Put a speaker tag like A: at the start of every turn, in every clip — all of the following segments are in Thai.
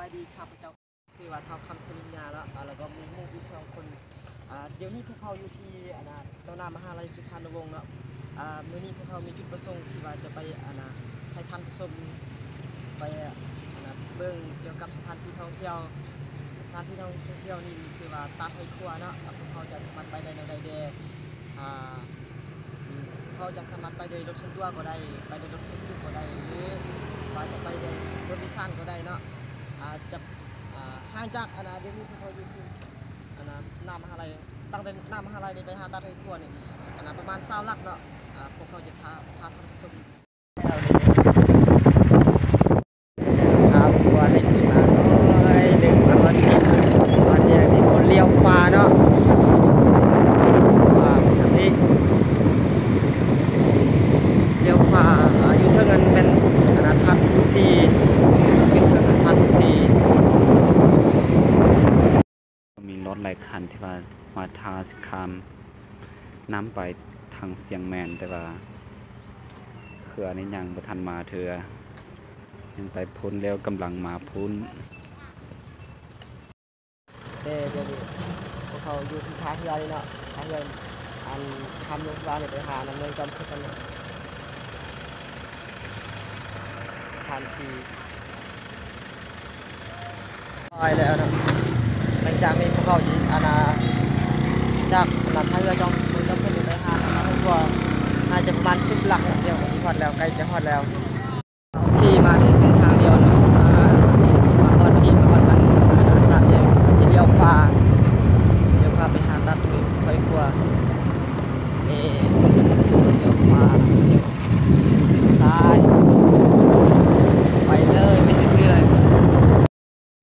A: ายดีข้าพเจ้าชื่อว่าเท้าคำสุริญญาแล้วก็มีลูกอีก2 คนเดี๋ยวนี้พวกเขาอยู่ที่ต้นน้ำมหาลัยสุพรรณวงศ์เนาะมื้อนี้พวกเขามีจุดประสงค์ที่ว่าจะไปให้ท่านผู้ชมไปเบิ่งเกี่ยวกับสถานที่ท่องเที่ยวนี่มีชื่อว่าตาดไทยครัวเนาะพวกเขาจะสามารถไปได้ในใดเดเขาจะสามารถไปโดยรถส่วนตัวก็ได้ไปโดยรถตุ๊กก็ได้หรือว่าจะไปโดยรถดิสานก็ได้เนาะจะห่างจากเดี๋ยวนี้พวกเขาอยู่ที่หน้ามหาลัยตั้งแต่หน้ามหาลัยนี่ไปหาตาดไทยครัวนี่ประมาณ20 ลักเนาะพวกเขาจะพาท่านผู้ชมครับว่าเล็กขึ้นมาดึงมาวันนี้มีคนเลี้ยวขวาเนาะแบบนี้เลี้ยวขวาอยู่เท่านั้นเป็นทัดผู้ซีอยู่เท่านั้นทัดผู้ซี
B: มีรถหลายคันที่ว่ามาทาสิคามน้ำไปทางเสียงแมนแต่ว่าเขื่อนี่ยังบ่ทันมาเถื่อยังไปพ้นแล้วกำลังมาพ้น
A: เดี๋ยวพวกเขาอยู่ที่ท่าเรือนี่เนาะท่าเรือทำโรงพยาบาลไปหาเมืองจอมพลกันเนาะสถานที่ไปแล้วเนาะหลังจากนี้พวกเขาจะจากท่าเรือจอมพลไปหาตัวน่าจะประมาณ10 ลักเดียวที่ฮอดแล้วใกล้จะฮอดแล้วที่มาที่เส้นทางเดียวเนาะมาฮอดที่ประมาณสามแยกจะเลี้ยวขวาไปหาตัดไฟครัวเลี้ยวขวาซ้ายไปเลยไม่ซื่อเลย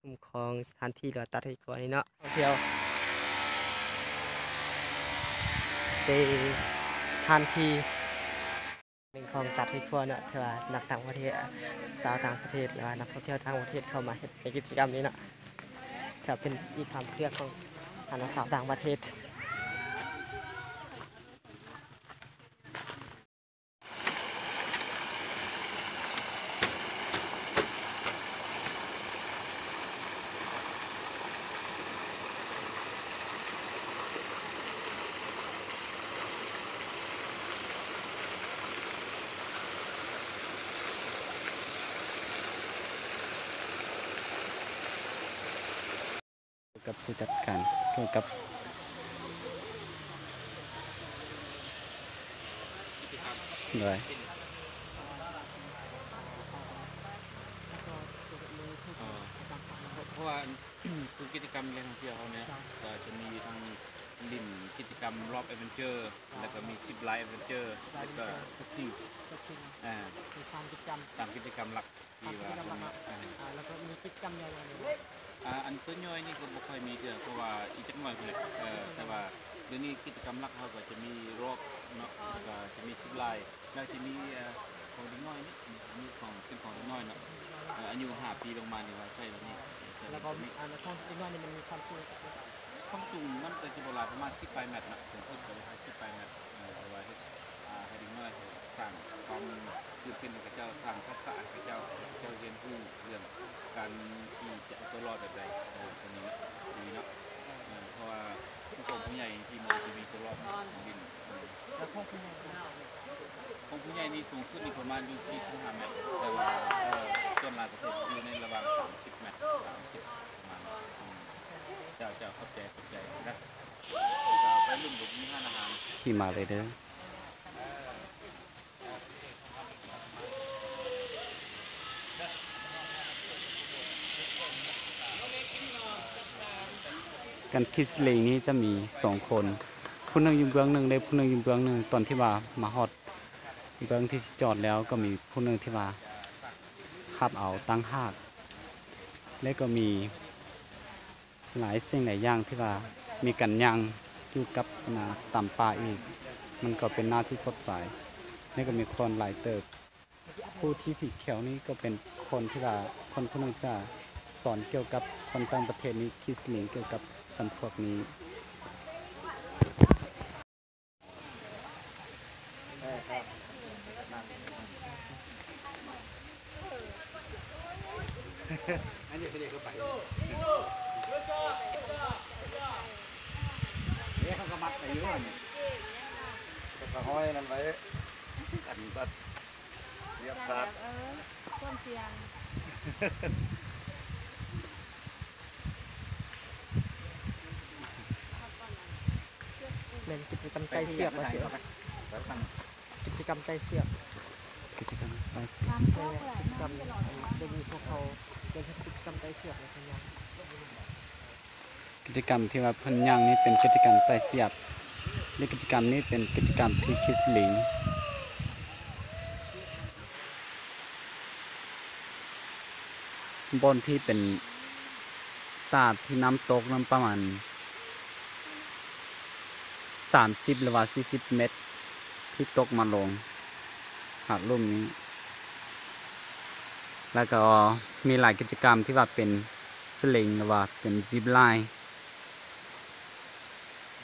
A: คุ้มครองสถานที่เราตัดไฟครัวนี่เนาะเที่ยวสถานที่หนึ่งของตัดไฟครัวเนาะเพื่อนักต่างประเทศสาวต่างประเทศหรือว่านักท่องเที่ยวต่างประเทศเข้ามาในกิจกรรมนี้เนาะถือเป็นอีกความเชื่อของสาวต่างประเทศ
B: กับผู้จัดการเกี่ยวกับด้วย
C: เพราะว่าทุกกิจกรรมเล่นท่องเที่ยวเขาเนี่ยจะมีทั้งลินกิจกรรมรอบแอดเวนเจอร์แล้วก็มีซิปไลน์แอดเวนเจอร์แล้วก็ทุกที่
A: มี3 กิจกรรม
C: หลักที่ว่า
A: แล้วก็มีกิจกรรมใหญ่ๆ
C: อันตัวย่อยนี่ก็บ่ค่อยมีเพราะว่าอีกจังหวัดเลยแต่ว่าเดี๋ยวนี้กิจกรรมหลักเขาก็จะมีรอบเนาะแล้วก็จะมีซิปไลน์แล้วจะมีของเด็กน้อยนี่มีของเป็นของเด็กน้อยเนาะอายุ5 ปีลงมานี่ว่าใช่แล้วนี่
A: แล้วก็ของเด็กน้อยนี่มันมีความสูง
C: มันจะโบราณประมาณ18 เมตรนะถึงจะไป18 เมตรเอาไว้ให้เด็กน้อยสร้างความคือเป็นกระเจ้าสร้างทักษะกระเจ้าเรียนรู้เรื่องการที่จะเอาตัวรอดแบบใดตรงนี้นะดีเนาะเพราะว่าผู้ใหญ่ที่มันจะมีตัวรอดของดิน
A: แล้วของผู้ให
C: ญ่นี่สูงขึ้นอีกประมาณอยู่ที่5 เมตรแต่ว่าส่วนหลายประเทศอยู่ในระหว่าง30 เมตรประมาณเจ้าเข้าใจนะไปลุ่มบุกมี5 อาหาร
B: ขี่มาเลยเด้อการคิดเลงนี้จะมี2 คนผู้หนึ่งอยู่เบื้องหนึ่งได้ผู้หนึ่งอยู่เบื้องหนึ่งตอนที่ว่ามาฮอดเบื้องที่จอดแล้วก็มีผู้หนึ่งที่ว่าขับเอาตั้งหากและก็มีหลายสิ่งหลายอย่างที่ว่ามีกันย่างอยู่กับต่ำป่าอีกมันก็เป็นหน้าที่สดใสและก็มีคนหลายเติบผู้ที่สีเขียวนี้ก็เป็นคนที่ว่าคนผู้หนึ่งที่ว่าสอนเกี่ยวกับคนต่างประเทศนี้คิดลิงเกี่ยวกับจำพวกนี้
C: อันนี้เด็กก็ไปเนี่ยเขาก็มัดไปเยอะนี่ก็ห้อยนั่นไว้กันก็เรียบร้อย
D: ความเสี่ยง
A: เป็นกิจกรรมไต่เชือกว่าสิกิจกรรมไต่เชือก
B: กิจกรรมไป
D: น้ำก็ไหล
A: กิจกรรม
D: น้ำตลอด
A: เดี๋ยวนี้พวกเขาเป็นกิจกรรมไต่เชือกอะไรทั้งนั้น
B: กิจกรรมที่ว่าเพิ่นย่างนี่เป็นกิจกรรมไต่เสียบและกิจกรรมนี้เป็นกิจกรรมที่คิสลิงบนที่เป็นตาดที่น้ำตกน้ำประมาณ30หรือว่า40เมตรที่ตกมาลงหาดลุ่มนี้ แล้วก็มีหลายกิจกรรมที่ว่าเป็นสลิงหรือว่าเป็นซิปไลน์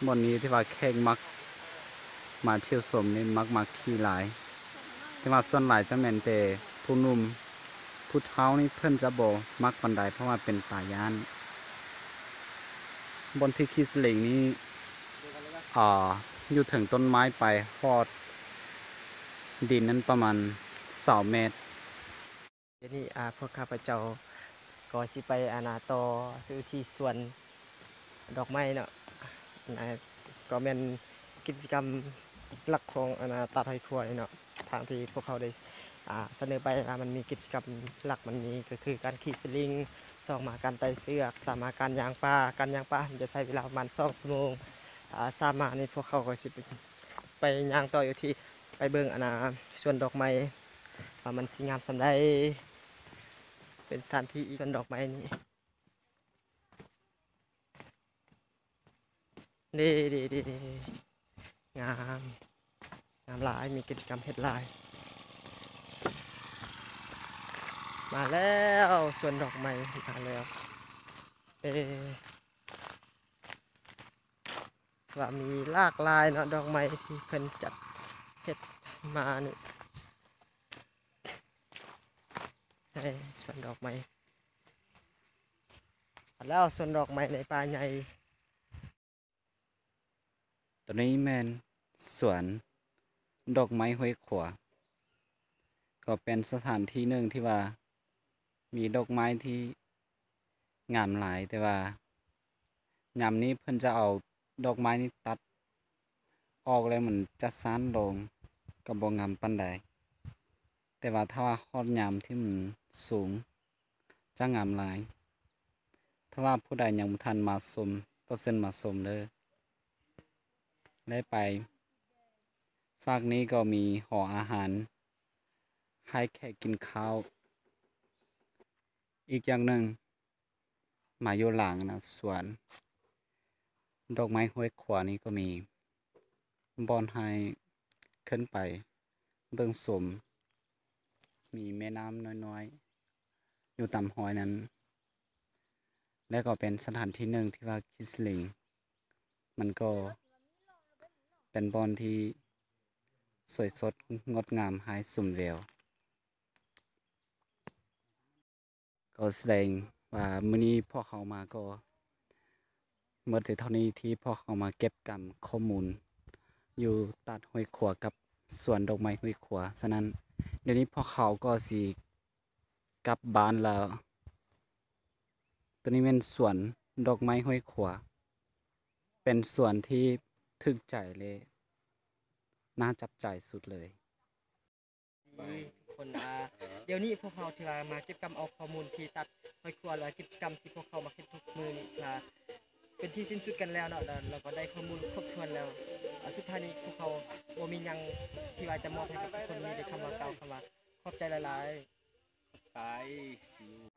B: บนนี้ที่ว่าแขกมักมาเที่ยวชมนี่มักขี่หลายที่ว่าส่วนหลายจะแม่นแต่ผู้หนุ่มผู้เฒ่านี่เพิ่นจะบ่มักปานใดเพราะว่าเป็นป่าย่านบนที่ขี่สลิงนี้อยู่ถึงต้นไม้ไปฮอดดินนั้นประมาณ2 เมตร
A: เดี๋ยวนี้พวกข้าพเจ้าก็สิไปต่อคือที่สวนดอกไม้เนาะก็เป็นกิจกรรมหลักของตัดหอยครัวนี่เนาะทางที่พวกเขาได้เสนอไปมันมีกิจกรรมหลักมันมีก็คือการขี่สลิง2มาการไต่เชือก3มาการย่างปลาการย่างปลามันจะใช้เวลาประมาณ2 ชั่วโมง3มานี่พวกเขาก็สิไปย่างต่ออยู่ที่ไปเบิ่งสวนดอกไม้ว่ามันสิงามสำใดเป็นสถานที่สวนดอกไม้นี่ดีงามหลายมีกิจกรรมเฮ็ดหลายมาแล้วสวนดอกไม้มาแล้วว่ามีหลากหลายเนาะดอกไม้ที่เพิ่นจัดเฮ็ดมานี่สวนดอกไม้แล้วสวนดอกไม้ในป่าใหญ่
B: ตัวนี้แม่นสวนดอกไม้ห้วยขวาก็เป็นสถานที่หนึ่งที่ว่ามีดอกไม้ที่งามหลายแต่ว่ายามนี้เพิ่นจะเอาดอกไม้นี้ตัดออกแล้วมันจะซ่านลงก็บ่งามปานใดแต่ว่าถ้าว่าฮอดยามที่มันสูงจะงามหลายถ้าว่าผู้ใดยังบ่ทันมาชมก็เชิญมาชมเด้อได้ไปฝากนี้ก็มีหออาหารให้แขกกินข้าวอีกอย่างหนึ่งมาอยู่หลังนะสวนดอกไม้ห้วยขวานี้ก็มีบอนให้ขึ้นไปเบิ่งสมมีแม่น้ำน้อยๆอยู่ตามหอยนั้นและก็เป็นสถานที่หนึ่งที่ว่าคิสลิงมันก็เป็นบอนที่สวยสดงดงามหายสุ่มแววก็แสดงว่ามื้อนี้พวกเขามาก็เมื่อเท่านี้ที่พวกเขามาเก็บกำข้อมูลอยู่ตัดห้วยขวากับสวนดอกไม้ห้วยขวาฉะนั้นเดี๋ยวนี้พวกเขาก็สิกลับบ้านแล้วตัวนี้เป็นสวนดอกไม้ห้วยขวาเป็นสวนที่ถึกใจเลยน่าจับใจสุดเลย
A: ทุกคนเดี๋ยวนี้พวกเขาที่มาเก็บกรรมเอาข้อมูลที่ตัดหอยครัวและกิจกรรมที่พวกเขามาเฮ็ดทุกมื้อนี่เป็นที่สิ้นสุดกันแล้วเนาะแล้วก็ได้ข้อมูลครบถ้วนแล้วสุดท้ายนี้พวกเขาบ่มีหยังที่ว่าจะมอบให้กับทุกคนมีแต่คำว่าเก่าคำว่าขอบใจหลายๆ
C: สายสิว